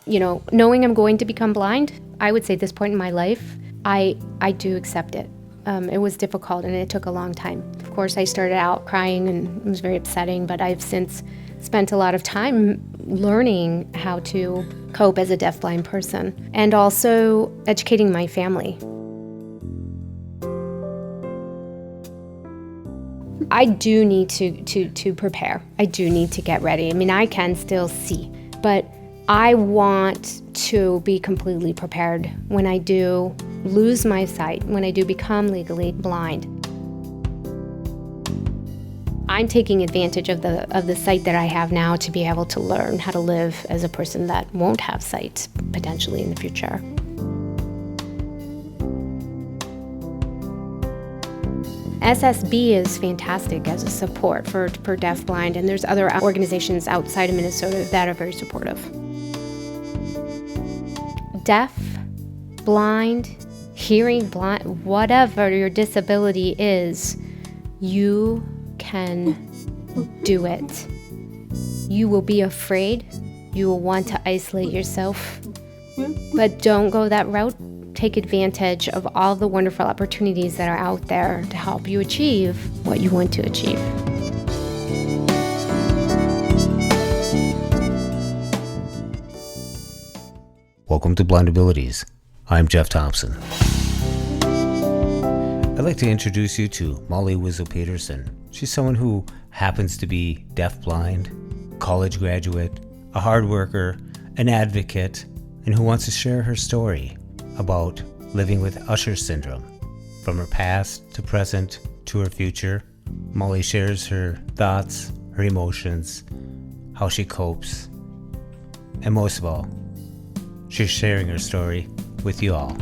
knowing I'm going to become blind, I would say at this point in my life, I do accept it. It was difficult and it took a long time. Of course, I started out crying and it was very upsetting, but I've since spent a lot of time learning how to cope as a deafblind person and also educating my family. I do need to prepare. I do need to get ready. I mean, I can still see, but I want to be completely prepared when I do lose my sight, when I do become legally blind. I'm taking advantage of the sight that I have now to be able to learn how to live as a person that won't have sight potentially in the future. SSB is fantastic as a support for deafblind, and there's other organizations outside of Minnesota that are very supportive. Deaf, blind, hearing blind, whatever your disability is, you can do it. You will be afraid. You will want to isolate yourself. But don't go that route. Take advantage of all the wonderful opportunities that are out there to help you achieve what you want to achieve. Welcome to Blind Abilities. I'm Jeff Thompson. I'd like to introduce you to Molly Wezel-Peterson. She's someone who happens to be deafblind, college graduate, a hard worker, an advocate, and who wants to share her story about living with Usher Syndrome. From her past to present to her future, Molly shares her thoughts, her emotions, how she copes, and most of all, she's sharing her story with you all.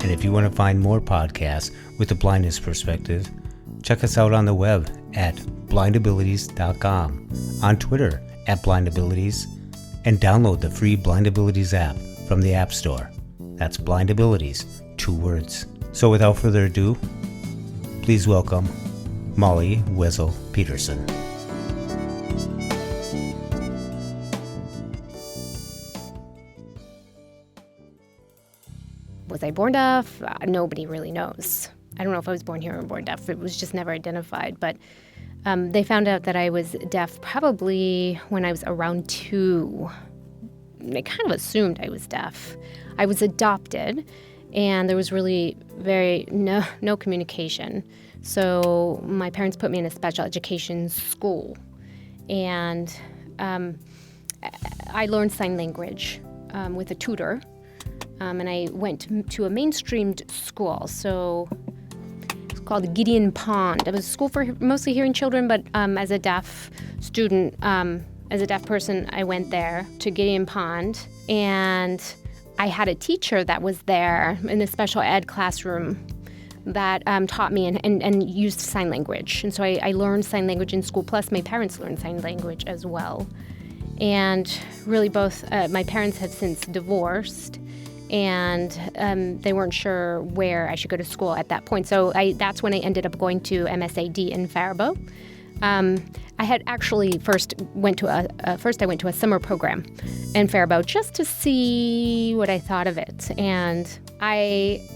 And if you want to find more podcasts with a blindness perspective, check us out on the web at blindabilities.com, on Twitter at blindabilities, and download the free Blind Abilities app from the App Store. That's Blind Abilities, 2 words. So without further ado, please welcome Molly Wezel-Peterson. Was I born deaf? Nobody really knows. I don't know if I was born here or born deaf. It was just never identified. But they found out that I was deaf probably when I was around 2. They kind of assumed I was deaf. I was adopted, and there was really no communication. So my parents put me in a special education school, and I learned sign language with a tutor, and I went to a mainstreamed school. So it's called Gideon Pond. It was a school for mostly hearing children, but as a deaf student, as a deaf person, I went there to Gideon Pond, and I had a teacher that was there in a special ed classroom that taught me and used sign language. And so I learned sign language in school, plus my parents learned sign language as well. And really both, my parents have since divorced, and they weren't sure where I should go to school at that point. So that's when I ended up going to MSAD in Faribault. I had actually first I went to a summer program in Faribault just to see what I thought of it. And I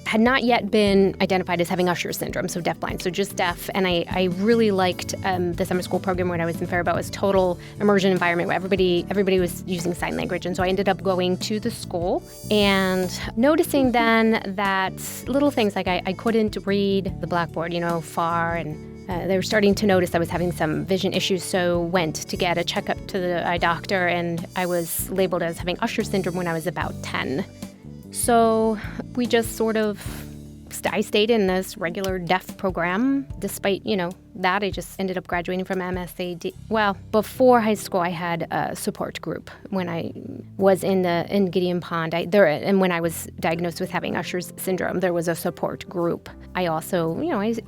had not yet been identified as having Usher Syndrome, so deafblind, so just deaf. And I really liked the summer school program when I was in Faribault. It was total immersion environment where everybody was using sign language. And so I ended up going to the school and noticing then that little things like I couldn't read the blackboard, far, and they were starting to notice I was having some vision issues, so went to get a checkup to the eye doctor, and I was labeled as having Usher Syndrome when I was about 10. So we just I stayed in this regular deaf program. Despite, that, I just ended up graduating from MSAD. Well, before high school, I had a support group when I was in Gideon Pond. And when I was diagnosed with having Usher Syndrome, there was a support group. I also,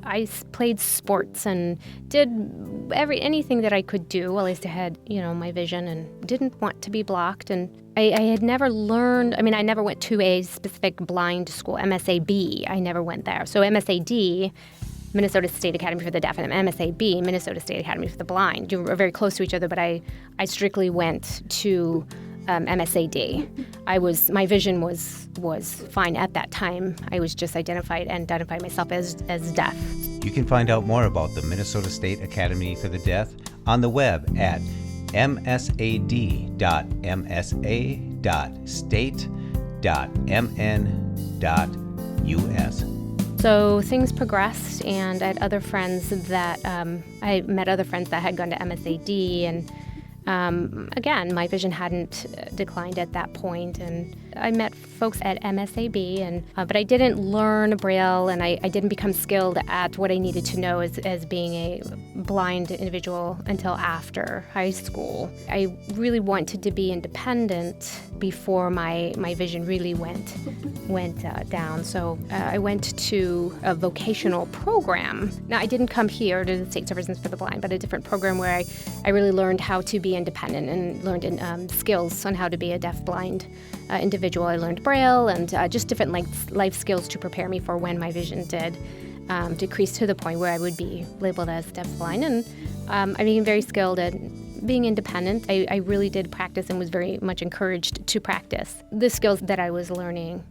I played sports and did anything that I could do while I still had, my vision and didn't want to be blocked. And I had never learned, I never went to a specific blind school, MSAB. I never went there. So MSAD, Minnesota State Academy for the Deaf, and MSAB, Minnesota State Academy for the Blind. They were very close to each other, but I strictly went to MSAD. My vision was fine at that time. I was just identified myself as deaf. You can find out more about the Minnesota State Academy for the Deaf on the web at msad.msa.state.mn.us. So things progressed, and I had other friends that I met other friends that had gone to MSAD, and again, my vision hadn't declined at that point, and I met folks at MSAB, but I didn't learn Braille, and I didn't become skilled at what I needed to know as being a blind individual until after high school. I really wanted to be independent before my vision really went down. So I went to a vocational program. Now, I didn't come here to the State Services for the Blind, but a different program where I really learned how to be independent and learned skills on how to be a deaf-blind individual. I learned Braille and just different life skills to prepare me for when my vision did decrease to the point where I would be labeled as deaf-blind. And I became very skilled at being independent. I really did practice and was very much encouraged to practice the skills that I was learning.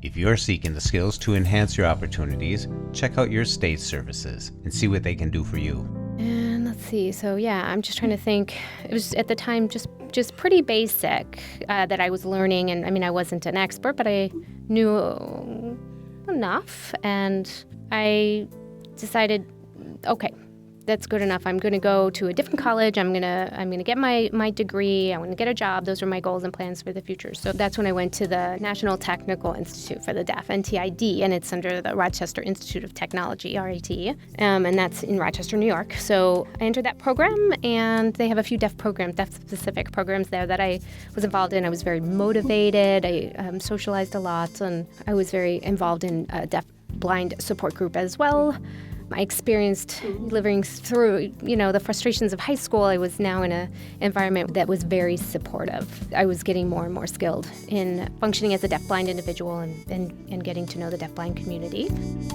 If you're seeking the skills to enhance your opportunities, check out your state services and see what they can do for you. And let's see. So yeah, I'm just trying to think. It was at the time just pretty basic that I was learning, and I mean I wasn't an expert, but I knew enough, and I decided, okay, that's good enough. I'm going to go to a different college. I'm going to get my degree. I want to get a job. Those are my goals and plans for the future. So that's when I went to the National Technical Institute for the Deaf, NTID, and it's under the Rochester Institute of Technology, RIT, and that's in Rochester, New York. So I entered that program, and they have a few deaf-specific programs there that I was involved in. I was very motivated. I socialized a lot, and I was very involved in a deaf-blind support group as well. I experienced living through, the frustrations of high school. I was now in an environment that was very supportive. I was getting more and more skilled in functioning as a deaf-blind individual and getting to know the deaf-blind community.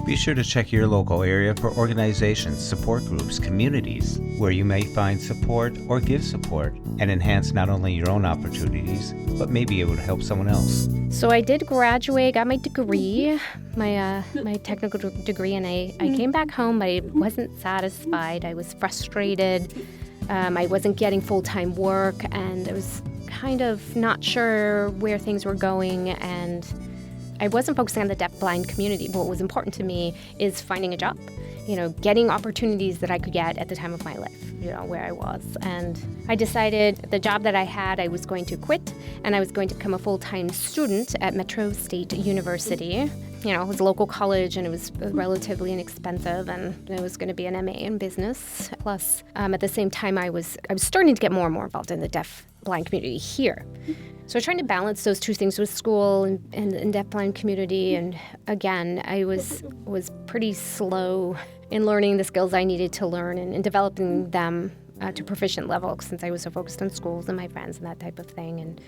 Be sure to check your local area for organizations, support groups, communities, where you may find support or give support and enhance not only your own opportunities, but may be able to help someone else. So I did graduate, got my degree, my technical degree, and I came back home, but I wasn't satisfied. I was frustrated. I wasn't getting full-time work, and I was kind of not sure where things were going, and I wasn't focusing on the deaf-blind community. What was important to me is finding a job, getting opportunities that I could get at the time of my life, where I was. And I decided the job that I had, I was going to quit, and I was going to become a full-time student at Metro State University. It was a local college, and it was relatively inexpensive, and it was going to be an MA in business. Plus, at the same time, I was starting to get more and more involved in the deaf-blind community here. So I was trying to balance those two things with school and deaf-blind community. And again, I was pretty slow in learning the skills I needed to learn and developing them to proficient level, since I was so focused on schools and my friends and that type of thing. And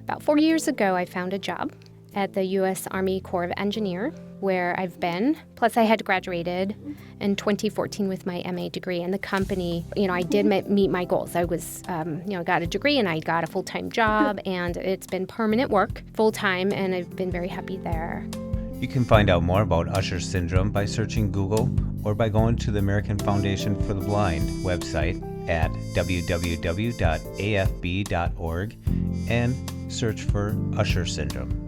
about 4 years ago, I found a job at the U.S. Army Corps of Engineer, where I've been. Plus, I had graduated in 2014 with my MA degree, and the company, I did meet my goals. I was, got a degree, and I got a full-time job, and it's been permanent work, full-time, and I've been very happy there. You can find out more about Usher Syndrome by searching Google or by going to the American Foundation for the Blind website at www.afb.org and search for Usher Syndrome.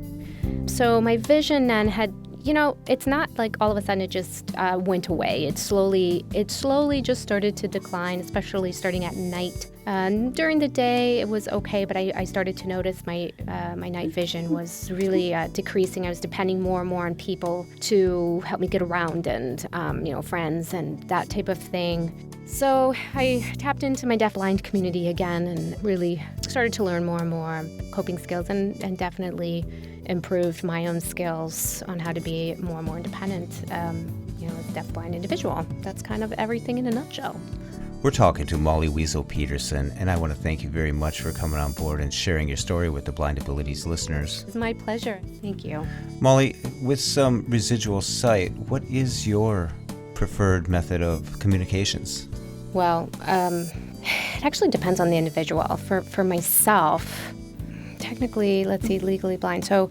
So my vision then had, it's not like all of a sudden it just went away. It slowly just started to decline, especially starting at night. During the day, it was okay, but I started to notice my night vision was really decreasing. I was depending more and more on people to help me get around and, friends and that type of thing. So I tapped into my deaf-blind community again and really started to learn more and more coping skills and definitely improved my own skills on how to be more and more independent, as a deaf-blind individual. That's kind of everything in a nutshell. We're talking to Molly Wezel-Peterson, and I want to thank you very much for coming on board and sharing your story with the Blind Abilities listeners. It's my pleasure. Thank you. Molly, with some residual sight, what is your preferred method of communications? Well, it actually depends on the individual. For myself, technically, let's see, legally blind. So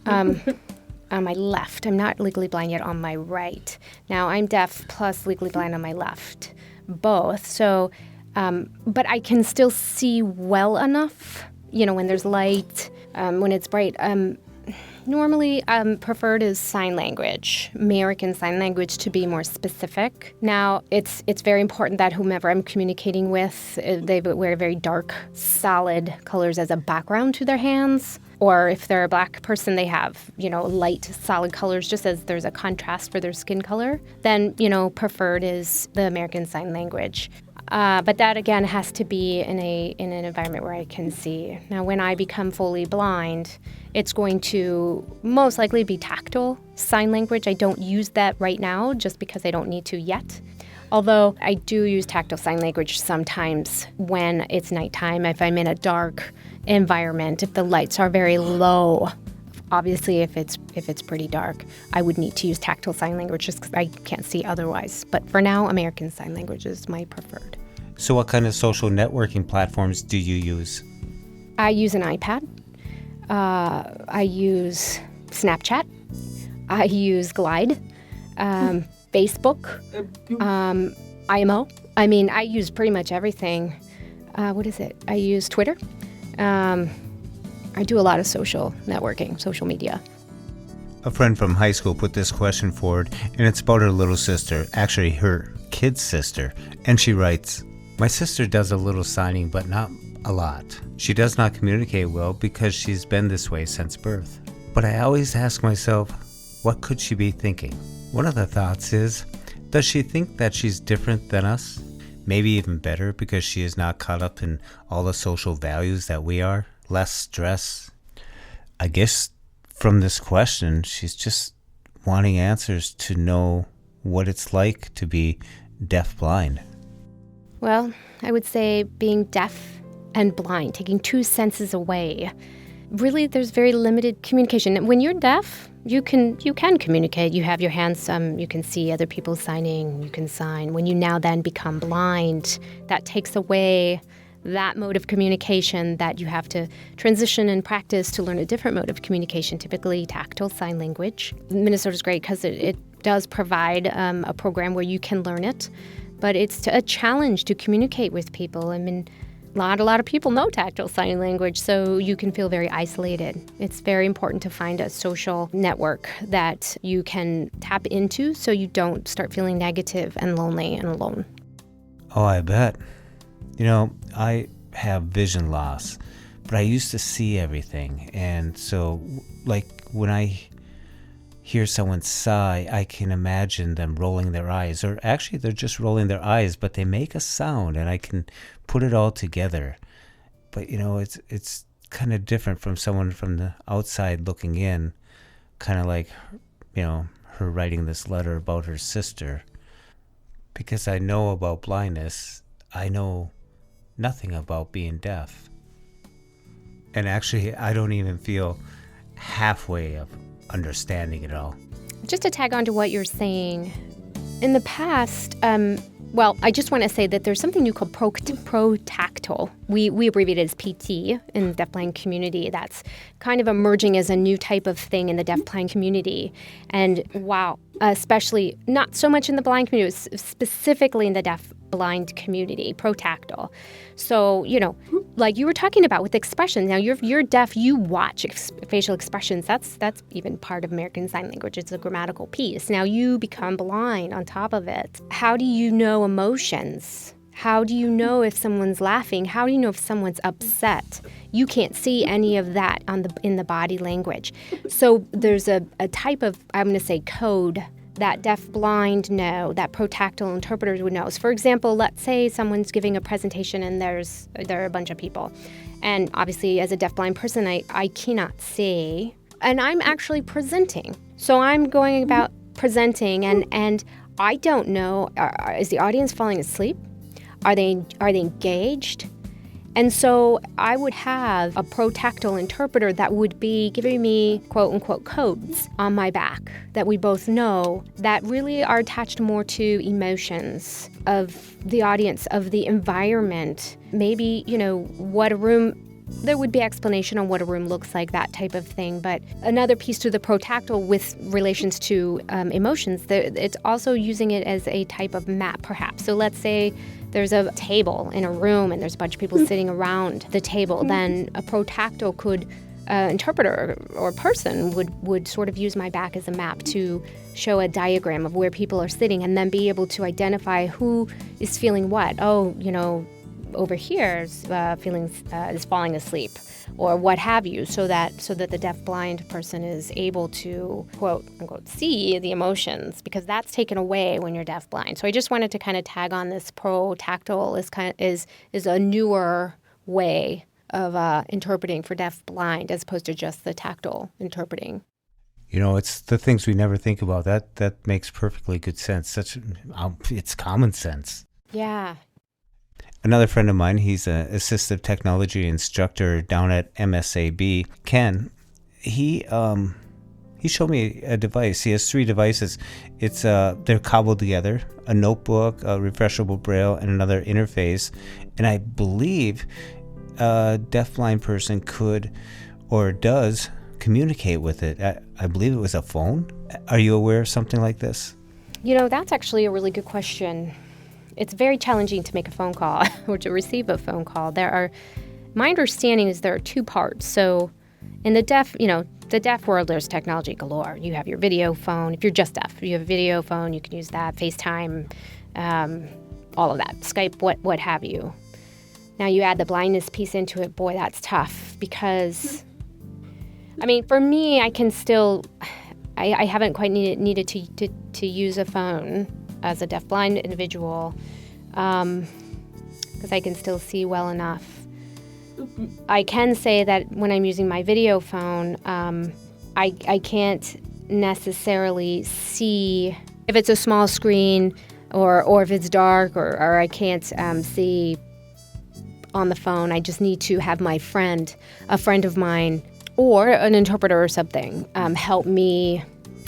on my left, I'm not legally blind yet on my right. Now, I'm deaf plus legally blind on my left, both. So, but I can still see well enough, when there's light, when it's bright. Normally, preferred is sign language, American Sign Language to be more specific. Now, it's very important that whomever I'm communicating with, they wear very dark, solid colors as a background to their hands. Or if they're a black person, they have, light, solid colors just as there's a contrast for their skin color. Then, preferred is the American Sign Language. But that, again, has to be in an environment where I can see. Now, when I become fully blind, it's going to most likely be tactile sign language. I don't use that right now just because I don't need to yet. Although I do use tactile sign language sometimes when it's nighttime, if I'm in a dark environment, if the lights are very low. Obviously, if it's pretty dark, I would need to use tactile sign language just because I can't see otherwise. But for now, American Sign Language is my preferred. So what kind of social networking platforms do you use? I use an iPad. I use Snapchat. I use Glide, Facebook, IMO. I mean, I use pretty much everything. I use Twitter. I do a lot of social networking, social media. A friend from high school put this question forward, and it's about her little sister, actually her kid sister. And she writes, "My sister does a little signing, but not a lot. She does not communicate well because she's been this way since birth. But I always ask myself, what could she be thinking? One of the thoughts is, does she think that she's different than us? Maybe even better because she is not caught up in all the social values that we are? Less stress?" I guess from this question, she's just wanting answers to know what it's like to be deaf-blind. Well, I would say being deaf and blind, taking two senses away. Really, there's very limited communication. When you're deaf, you can communicate. You have your hands, you can see other people signing, you can sign. When you now then become blind, that takes away that mode of communication that you have to transition and practice to learn a different mode of communication, typically tactile sign language. Minnesota's great because it does provide a program where you can learn it, but it's a challenge to communicate with people. I mean, a lot of people know tactile sign language, so you can feel very isolated. It's very important to find a social network that you can tap into so you don't start feeling negative and lonely and alone. Oh, I bet. I have vision loss, but I used to see everything. And so, when I hear someone sigh, I can imagine them rolling their eyes. Or actually, they're just rolling their eyes, but they make a sound, and I can put it all together. But, it's kind of different from someone from the outside looking in, kind of like, her writing this letter about her sister. Because I know about blindness, I know nothing about being deaf. And actually, I don't even feel halfway of understanding it all. Just to tag on to what you're saying, in the past, I just want to say that there's something new called ProTactile. We abbreviate it as PT in the deafblind community. That's kind of emerging as a new type of thing in the deafblind community. And wow, especially not so much in the blind community, specifically in the deaf-blind community, ProTactile. So, like you were talking about with expressions. Now, you're deaf, you watch facial expressions. That's even part of American Sign Language. It's a grammatical piece. Now, you become blind on top of it. How do you know emotions? How do you know if someone's laughing? How do you know if someone's upset? You can't see any of that in the body language. So there's a type of, I'm going to say, code that deaf-blind know, that ProTactile interpreters would know. So for example, let's say someone's giving a presentation and there are a bunch of people. And obviously, as a deaf-blind person, I cannot see. And I'm actually presenting. So I'm going about presenting, and I don't know, is the audience falling asleep? Are they engaged? And so I would have a ProTactile interpreter that would be giving me quote unquote codes on my back that we both know that really are attached more to emotions of the audience, of the environment. Maybe, what a room, there would be explanation on what a room looks like, that type of thing. But another piece to the ProTactile with relations to emotions, it's also using it as a type of map, perhaps. So let's say there's a table in a room and there's a bunch of people sitting around the table, then a ProTactile could, interpreter or person would sort of use my back as a map to show a diagram of where people are sitting and then be able to identify who is feeling what. Oh, over here is is falling asleep, or what have you, so that the deafblind person is able to quote unquote see the emotions, because that's taken away when you're deafblind. So I just wanted to kind of tag on this. ProTactile is a newer way of interpreting for deafblind as opposed to just the tactile interpreting. It's the things we never think about. That makes perfectly good sense. It's common sense. Yeah. Another friend of mine, he's an assistive technology instructor down at MSAB, Ken. He showed me a device. He has 3 devices. It's they're cobbled together: a notebook, a Refreshable Braille, and another interface. And I believe a deafblind person could or does communicate with it. I believe it was a phone. Are you aware of something like this? That's actually a really good question. It's very challenging to make a phone call or to receive a phone call. My understanding is there are 2 parts. So in the deaf world, there's technology galore. You have your video phone. If you're just deaf, you have a video phone, you can use that, FaceTime, all of that, Skype, what have you. Now you add the blindness piece into it, boy, that's tough, because, for me, I can still, I haven't quite needed to use a phone as a deafblind individual, because I can still see well enough. I can say that when I'm using my video phone, I can't necessarily see if it's a small screen or if it's dark, or I can't see on the phone. I just need to have a friend of mine, or an interpreter or something, help me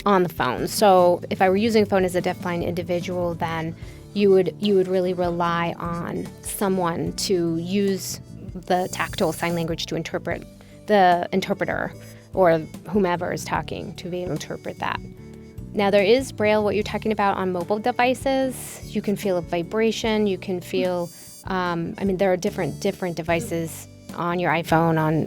on the phone. So if I were using a phone as a deafblind individual, then you would really rely on someone to use the tactile sign language to interpret, the interpreter or whomever is talking, to be able to interpret that. Now there is Braille, what you're talking about, on mobile devices. You can feel a vibration, you can feel, there are different devices on your iPhone, on,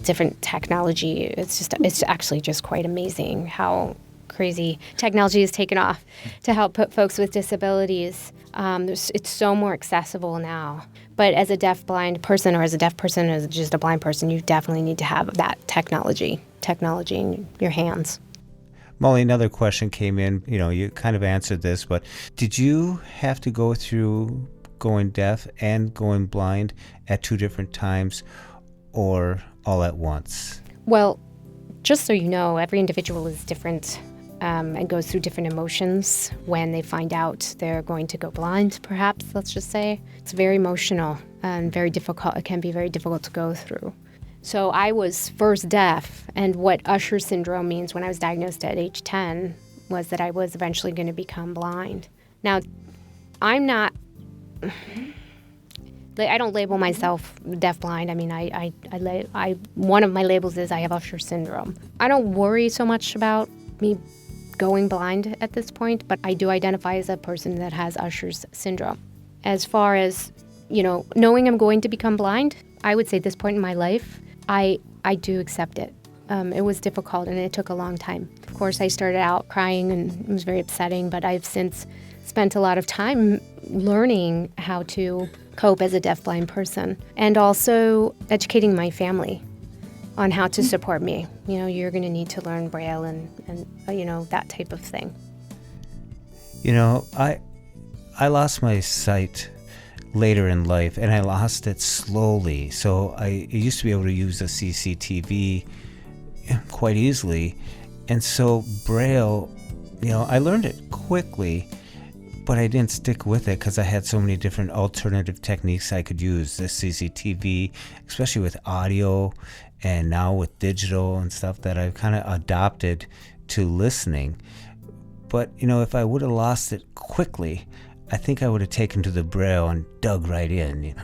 different technology. It's actually just quite amazing how crazy technology has taken off to help put folks with disabilities. It's so more accessible now. But as a deaf-blind person, or as a deaf person, or as just a blind person, you definitely need to have that technology in your hands. Molly, another question came in. You kind of answered this, but did you have to go through going deaf and going blind at 2 different times, or all at once? Well, just so you know, every individual is different and goes through different emotions when they find out they're going to go blind, perhaps, let's just say. It's very emotional and very difficult. It can be very difficult to go through. So I was first deaf, and what Usher Syndrome means, when I was diagnosed at age 10, was that I was eventually going to become blind. Now, I'm not... I don't label myself deafblind. One of my labels is I have Usher Syndrome. I don't worry so much about me going blind at this point, but I do identify as a person that has Usher's Syndrome. As far as, knowing I'm going to become blind, I would say at this point in my life, I do accept it. It was difficult and it took a long time. Of course, I started out crying and it was very upsetting, but I've since spent a lot of time learning how to cope as a deafblind person, and also educating my family on how to support me. You're going to need to learn Braille and that type of thing. I lost my sight later in life, and I lost it slowly. So I used to be able to use a CCTV quite easily. And so Braille, I learned it quickly. but I didn't stick with it because I had so many different alternative techniques I could use. The CCTV, especially with audio, and now with digital and stuff that I've kind of adopted to listening. But, if I would have lost it quickly, I think I would have taken to the Braille and dug right in.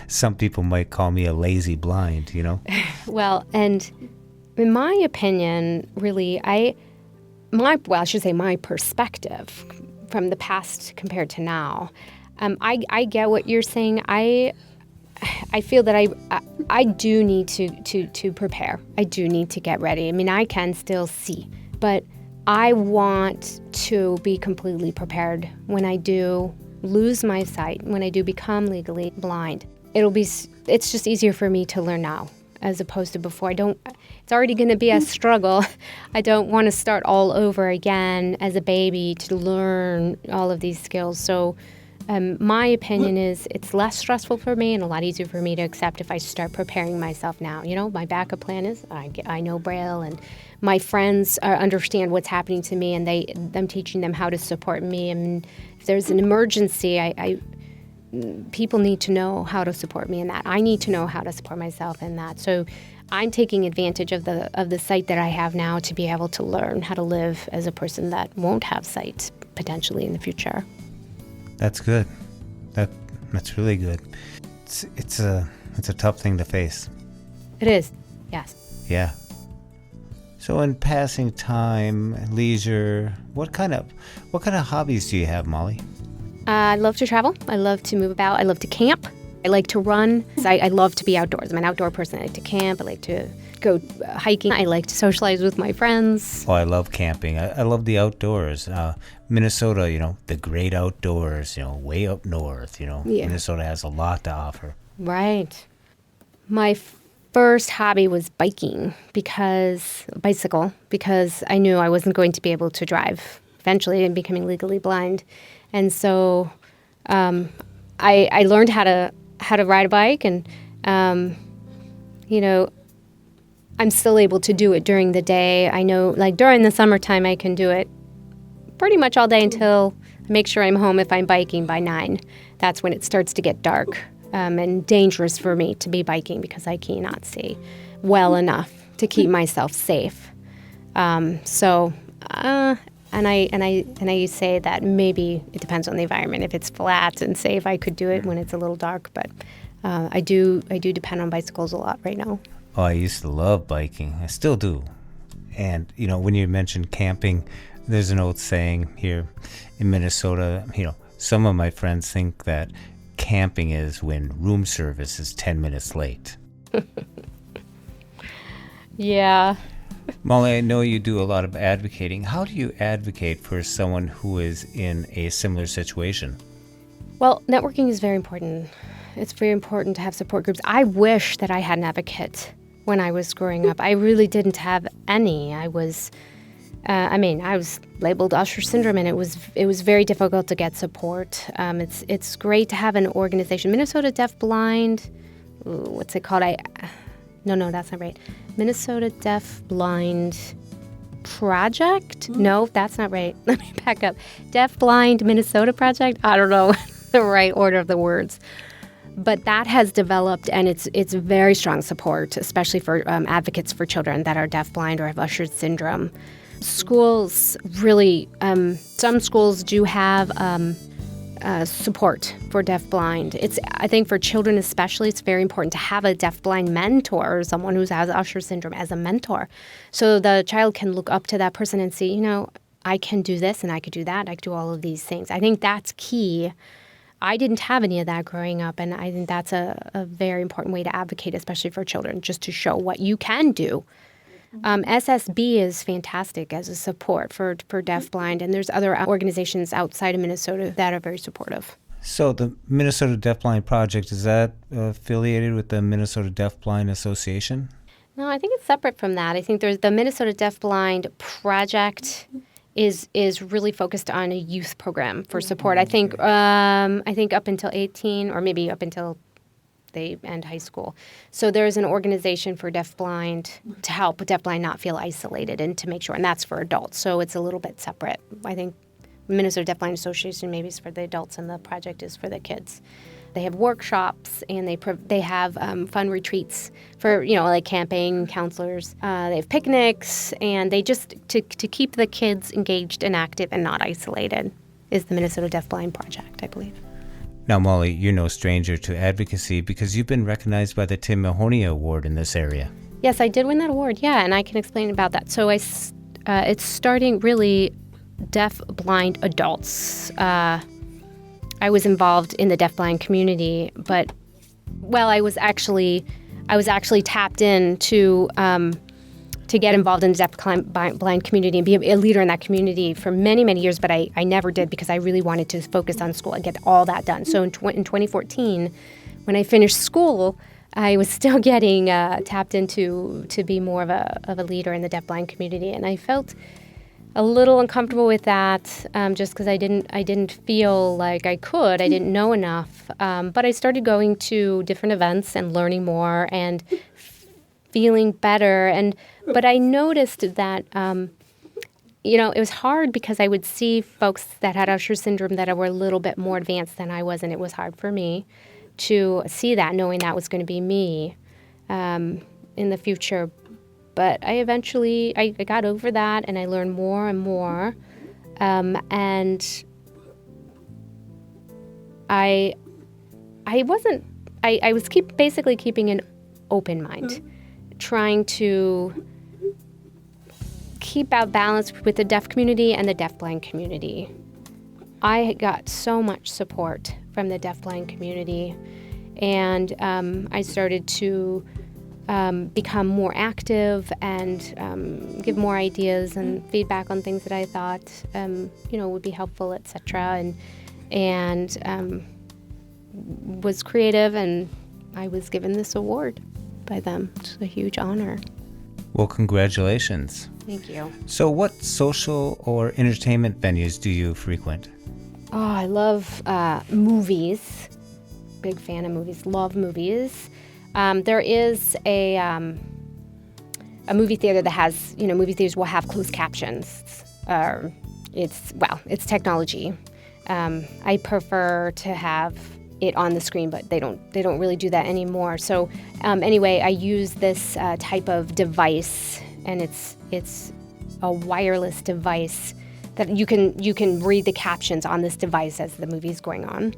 Some people might call me a lazy blind, Well, and in my opinion, really, I should say my perspective from the past compared to now, I get what you're saying. I feel that I do need to prepare. I do need to get ready. I mean, I can still see, but I want to be completely prepared when I do lose my sight, when I do become legally blind. It's just easier for me to learn now as opposed to before. It's already going to be a struggle. I don't want to start all over again as a baby to learn all of these skills. So my opinion is it's less stressful for me and a lot easier for me to accept if I start preparing myself now. My backup plan is I know Braille, and my friends understand what's happening to me, and I'm teaching them how to support me. And if there's an emergency, people need to know how to support me in that. I need to know how to support myself in that. So I'm taking advantage of the sight that I have now to be able to learn how to live as a person that won't have sight potentially in the future. That's good. That's really good. It's a tough thing to face. It is, yes. Yeah. So in passing time, leisure, what kind of hobbies do you have, Molly? I love to travel. I love to move about. I love to camp. I like to run. I love to be outdoors. I'm an outdoor person. I like to camp. I like to go hiking. I like to socialize with my friends. Oh, I love camping. I love the outdoors. Minnesota, the great outdoors, way up north, Yeah. Minnesota has a lot to offer. Right. My first hobby was bicycle, because I knew I wasn't going to be able to drive eventually and becoming legally blind. And so I learned how to ride a bike, and I'm still able to do it during the day. I know, like during the summertime, I can do it pretty much all day until I make sure I'm home if I'm biking by 9. That's when it starts to get dark and dangerous for me to be biking because I cannot see well enough to keep myself safe. And I say that maybe it depends on the environment. If it's flat and safe, I could do it when it's a little dark. But I do depend on bicycles a lot right now. Oh, I used to love biking. I still do. And, when you mentioned camping, there's an old saying here in Minnesota, some of my friends think that camping is when room service is 10 minutes late. Yeah. Molly, I know you do a lot of advocating. How do you advocate for someone who is in a similar situation? Well, networking is very important. It's very important to have support groups. I wish that I had an advocate when I was growing up. I really didn't have any. I was labeled Usher Syndrome, and it was very difficult to get support. It's great to have an organization. Minnesota DeafBlind, what's it called? No, that's not right. Minnesota DeafBlind Project? No, that's not right. Let me back up. DeafBlind Minnesota Project? I don't know the right order of the words. But that has developed, and it's very strong support, especially for advocates for children that are deafblind or have Usher syndrome. Schools really, some schools do have support for deafblind. I think for children especially, it's very important to have a deafblind mentor or someone who has Usher syndrome as a mentor. So the child can look up to that person and see, I can do this and I could do that. I could do all of these things. I think that's key. I didn't have any of that growing up, and I think that's a very important way to advocate, especially for children, just to show what you can do. SSB is fantastic as a support for deafblind, and there's other organizations outside of Minnesota that are very supportive. So the Minnesota DeafBlind Project, is that affiliated with the Minnesota DeafBlind Association? No, I think it's separate from that. I think there's the Minnesota DeafBlind Project is really focused on a youth program for support. I think up until 18, or maybe up until they end high school. So there's an organization for deafblind to help deafblind not feel isolated and to make sure, and that's for adults. So it's a little bit separate. I think Minnesota Deafblind Association maybe is for the adults and the project is for the kids. They have workshops and they have fun retreats for, like camping, counselors. They have picnics, and they just, to keep the kids engaged and active and not isolated is the Minnesota Deafblind Project, I believe. Now, Molly, you're no stranger to advocacy because you've been recognized by the Tim Mahoney Award in this area. Yes, I did win that award, yeah, and I can explain about that. So it's starting really deaf-blind adults. I was involved in the deaf-blind community, but I was actually tapped in to get involved in the deaf-blind community and be a leader in that community for many, many years, but I never did because I really wanted to focus on school and get all that done. So in 2014, when I finished school, I was still getting tapped into to be more of a leader in the deaf-blind community, and I felt a little uncomfortable with that, just because I didn't feel like I could. I didn't know enough. But I started going to different events and learning more and feeling better. But I noticed that, it was hard because I would see folks that had Usher Syndrome that were a little bit more advanced than I was, and it was hard for me to see that, knowing that was going to be me in the future. But I eventually got over that, and I learned more and more, and I was basically keeping an open mind, trying to keep out balance with the deaf community and the deafblind community. I got so much support from the deafblind community, and I started to become more active and give more ideas and feedback on things that I thought would be helpful, etc. And was creative, and I was given this award by them. It's a huge honor. Well, congratulations. Thank you. So what social or entertainment venues do you frequent? Oh, I love movies. Big fan of movies. Love movies. There is a movie theater that has, movie theaters will have closed captions. It's technology. I prefer to have it on the screen, but they don't really do that anymore. So anyway, I use this type of device, and it's a wireless device that you can read the captions on this device as the movie's going on.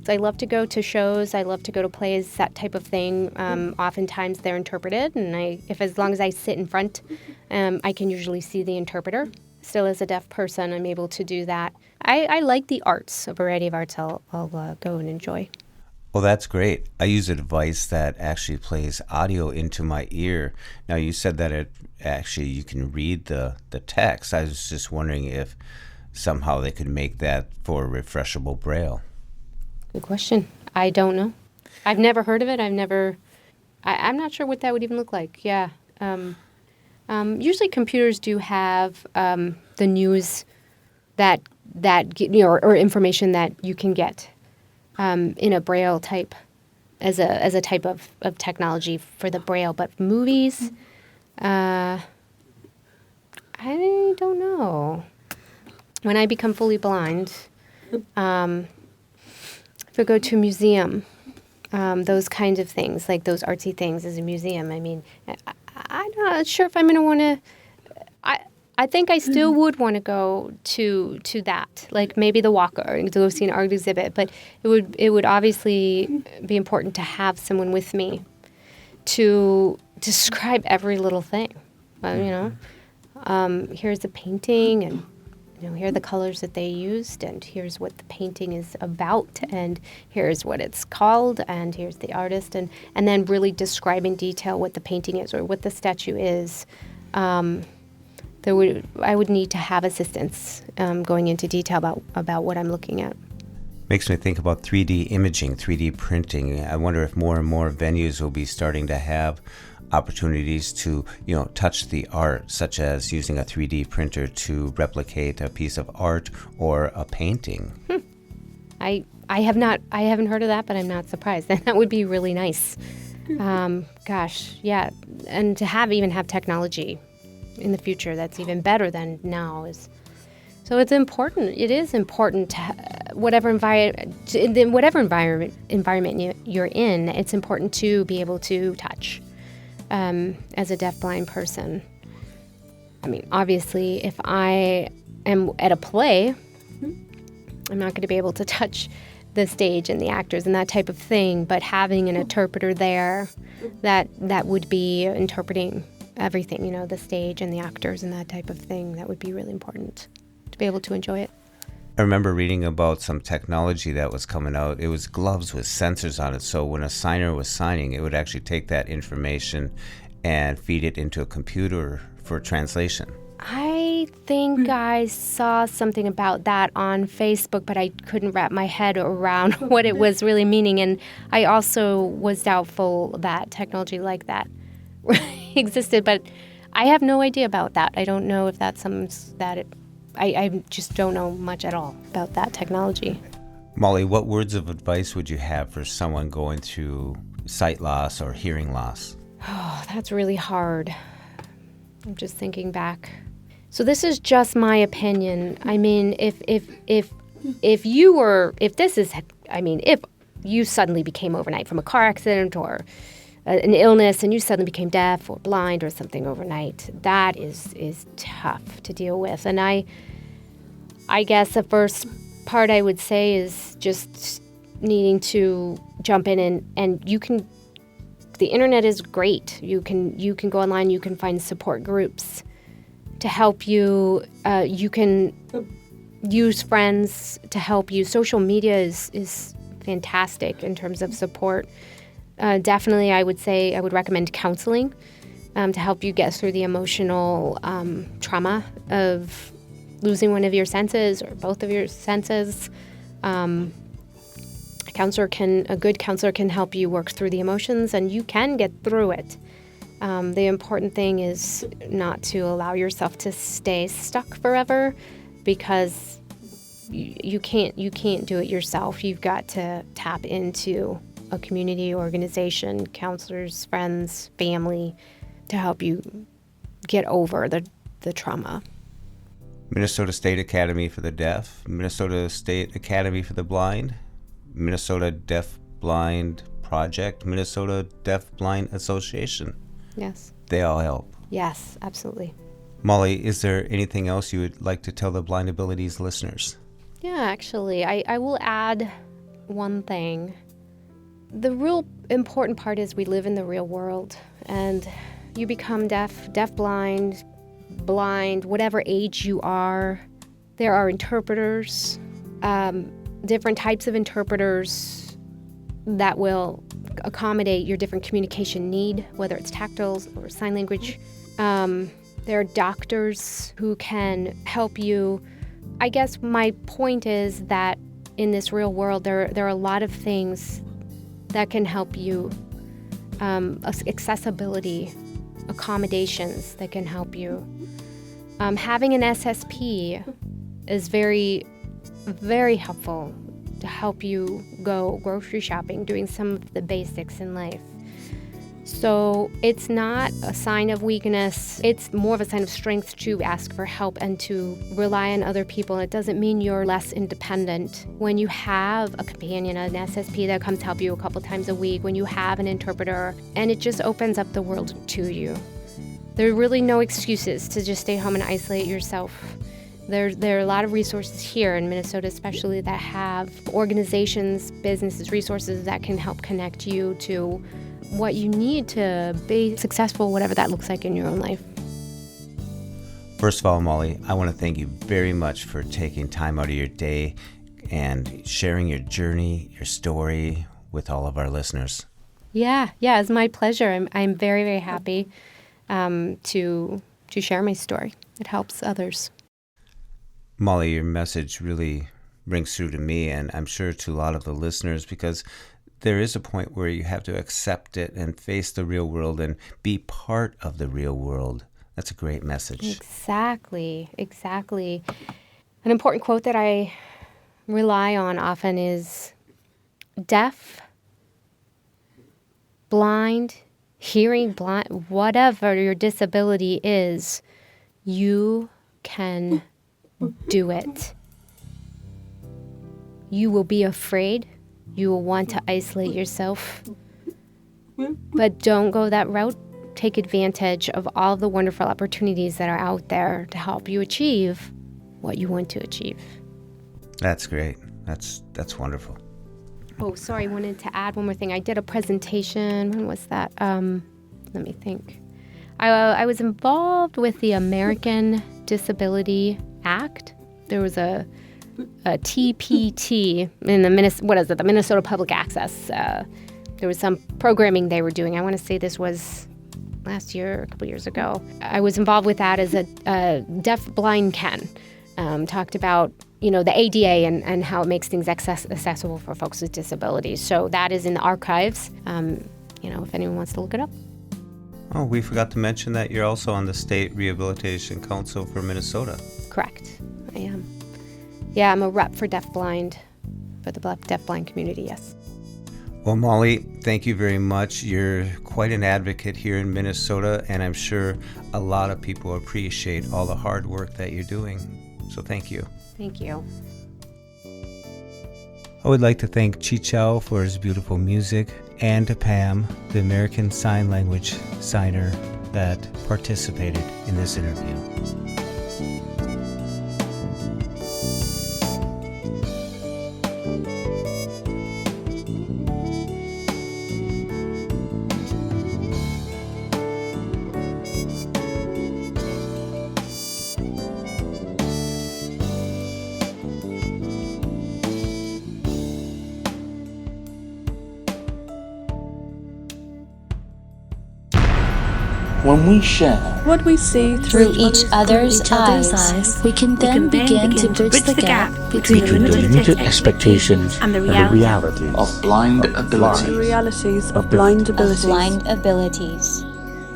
So I love to go to shows. I love to go to plays, that type of thing. Oftentimes they're interpreted, and as long as I sit in front, I can usually see the interpreter. Still, as a deaf person, I'm able to do that. I like the arts, a variety of arts I'll go and enjoy. Well, that's great. I use a device that actually plays audio into my ear. Now, you said that you can read the text. I was just wondering if somehow they could make that for Refreshable Braille. Good question. I don't know. I've never heard of it. I'm not sure what that would even look like. Yeah. Usually computers do have the news that or information that you can get in a Braille type as a type of technology for the Braille. But movies, I don't know. When I become fully blind, if I go to a museum, those kinds of things, like those artsy things as a museum, I mean, I'm not sure if I'm going to want to. I think I still would want to go to that, like maybe the Walker, to go see an art exhibit. But it would obviously be important to have someone with me to describe every little thing. Here's a painting, and here are the colors that they used, and here's what the painting is about, and here's what it's called, and here's the artist, and then really describe in detail what the painting is or what the statue is. I would need to have assistance going into detail about what I'm looking at. Makes me think about 3D imaging, 3D printing. I wonder if more and more venues will be starting to have opportunities to, touch the art, such as using a 3D printer to replicate a piece of art or a painting. I haven't heard of that, but I'm not surprised. That would be really nice. Gosh, yeah, and to even have technology in the future that's even better than now is So it's important. It is important to whatever environment you're in. It's important to be able to touch as a deafblind person. I mean, obviously, if I am at a play, I'm not going to be able to touch the stage and the actors and that type of thing. But having an interpreter there, that would be interpreting everything, the stage and the actors and that type of thing. That would be really important to be able to enjoy it. I remember reading about some technology that was coming out. It was gloves with sensors on it, so when a signer was signing, it would actually take that information and feed it into a computer for translation. I think I saw something about that on Facebook, but I couldn't wrap my head around what it was really meaning. And I also was doubtful that technology like that existed, but I have no idea about that. I don't know if that's something that I just don't know much at all about that technology. Molly, what words of advice would you have for someone going through sight loss or hearing loss? Oh, that's really hard. I'm just thinking back. So this is just my opinion. I mean, if you suddenly became overnight from a car accident or an illness and you suddenly became deaf or blind or something overnight, that is tough to deal with. And I guess the first part I would say is just needing to jump in and you can. The internet is great. You can go online. You can find support groups to help you. You can use friends to help you. Social media is fantastic in terms of support. Definitely, I would recommend counseling to help you get through the emotional trauma of losing one of your senses or both of your senses. A good counselor can help you work through the emotions, and you can get through it. The important thing is not to allow yourself to stay stuck forever, because you can't do it yourself. You've got to tap into a community, organization, counselors, friends, family to help you get over the trauma. Minnesota State Academy for the Deaf, Minnesota State Academy for the Blind, Minnesota Deaf-Blind Project, Minnesota Deaf-Blind Association. Yes. They all help. Yes, absolutely. Molly, is there anything else you would like to tell the Blind Abilities listeners? Yeah, actually, I will add one thing. The real important part is we live in the real world, and you become deaf-blind, blind, whatever age you are. There are interpreters, different types of interpreters that will accommodate your different communication need, whether it's tactile or sign language. There are doctors who can help you. I guess my point is that in this real world, there are a lot of things that can help you. Accessibility, accommodations that can help you. Having an SSP is very, very helpful to help you go grocery shopping, doing some of the basics in life. So it's not a sign of weakness. It's more of a sign of strength to ask for help and to rely on other people. It doesn't mean you're less independent. When you have a companion, an SSP that comes to help you a couple times a week, when you have an interpreter, and it just opens up the world to you. There are really no excuses to just stay home and isolate yourself. There are a lot of resources here in Minnesota especially that have organizations, businesses, resources that can help connect you to what you need to be successful, whatever that looks like in your own life. First of all, Molly, I want to thank you very much for taking time out of your day and sharing your journey, your story with all of our listeners. Yeah, it's my pleasure. I'm very, very happy to share my story. It helps others. Molly, your message really rings through to me, and I'm sure to a lot of the listeners, because there is a point where you have to accept it and face the real world and be part of the real world. That's a great message. Exactly. An important quote that I rely on often is deaf, blind, hearing blind, whatever your disability is, you can do it. You will be afraid. You will want to isolate yourself. But don't go that route. Take advantage of all the wonderful opportunities that are out there to help you achieve what you want to achieve. That's great. That's wonderful. Oh, sorry, I wanted to add one more thing. I did a presentation. When was that? Let me think. I was involved with the American Disability Act. There was a TPT in the Minnesota Public Access. There was some programming they were doing. I want to say this was last year or a couple years ago. I was involved with that as a DeafBlind Ken. Talked about, the ADA and how it makes things accessible for folks with disabilities. So that is in the archives, if anyone wants to look it up. Oh, we forgot to mention that you're also on the State Rehabilitation Council for Minnesota. Correct, I am. Yeah, I'm a rep for DeafBlind, for the DeafBlind community, yes. Well, Molly, thank you very much. You're quite an advocate here in Minnesota, and I'm sure a lot of people appreciate all the hard work that you're doing. So thank you. Thank you. I would like to thank Chichao for his beautiful music, and to Pam, the American Sign Language signer that participated in this interview. When we share what we see through each other's eyes, we can then begin to bridge the gap between the limited expectations and the realities of blind abilities. The realities of blind abilities.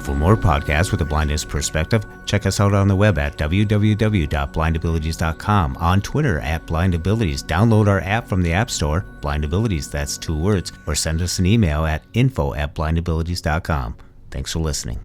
For more podcasts with a blindness perspective, check us out on the web at www.blindabilities.com, on Twitter at blindabilities. Download our app from the App Store, blindabilities, that's 2 words, or send us an email at info@blindabilities.com. Thanks for listening.